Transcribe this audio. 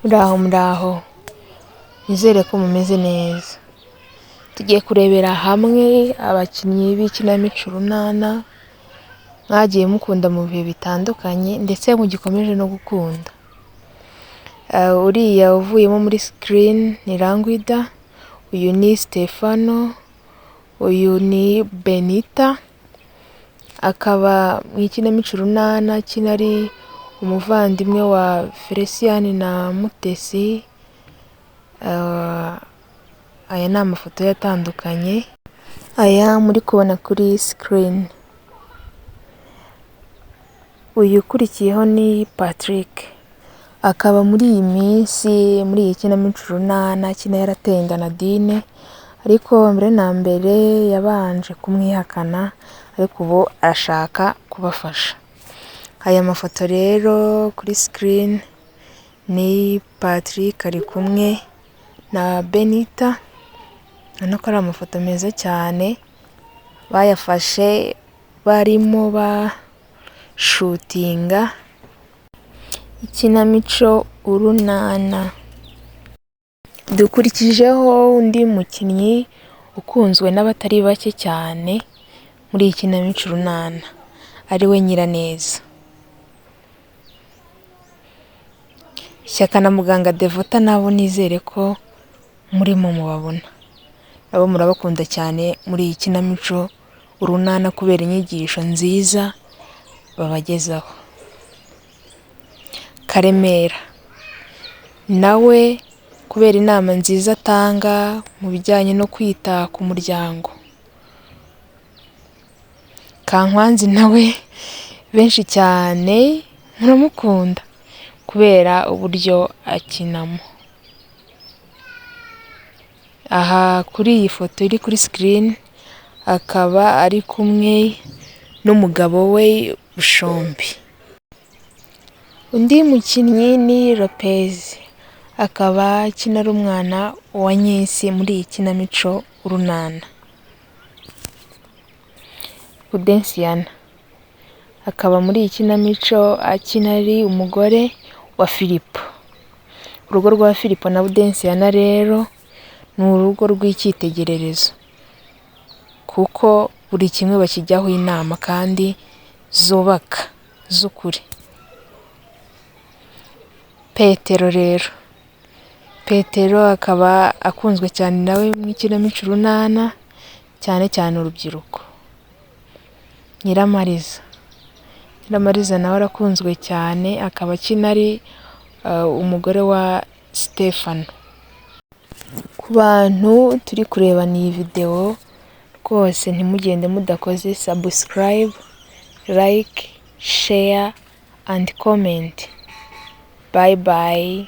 Muraho nizere ko mumeze neza. Tugiye kurebera hamwe abakinnyi b'ikinamico runana mwagiye mukunda mu bihe bitandukanye ndetse mugikomeje no gukunda. Uriya uvuyemo muri screen ni Rangwida, uyu ni Stefano, uyu ni Benita, akaba mu ikinamico runana kinari umuvandimwe wa Felicien na Mutesi. Aya ni amafoto yatandukanye, aya muri kubona kuri screen. Uyu ukurikiyeho ni Patrick, akaba muri iyi minsi muri iyi kinamico runana kina yarateye Nadine, ariko mbere na mbere yabanje kumwihakana, ariko ubu arashaka kubafasha. Aya mafoto rero kuri screen ni Patrick ari kumwe na Benita, urabona ko ari amafoto meza cyane bayafashe barimo bashutinga ikinamico urunana. Dukurikijeho undi mukinnyi ukunzwe n'abatari bake cyane muri iyi kinamico runana, ari we Nyiraneza. Shyaka na Muganga Devota nabo nizere ko murimo mubabona, nabo murabakunda cyane muri iyi kinamico urunana kubera inyigisho nziza babagezaho. Karemera nawe kubera inama nziza atanga mu bijyanye no kwita ku muryango. Kankwanzi nawe benshi cyane muramukunda kubera uburyo akinamo. Aha kuri iyi foto iri kuri screen akaba ari kumwe n'umugabo we Bushombi. Undi mukinnyi ni Lopez, akaba akina ari umwana wa Nyesi muri iyi kinamico urunana. Pudensiana akaba muri iyi kinamico akina ari umugore wa Filipo. Urugo rwa Filipo na Pudensiana rero ni urugo rw'icyitegererezo, kuko buri kimwe bakijyaho inama kandi zubaka z'ukuri. Petero rero, Petero akaba akunzwe cyane nawe mu ikinamico runana, cyane cyane urubyiruko. Nyiramariza nawe arakunzwe cyane, akaba akina ari umugore wa Stefano. Ku bantu turi kurebana iyi video rwose ntimugende mudakoze subscribe, like, share and comment. Bye bye.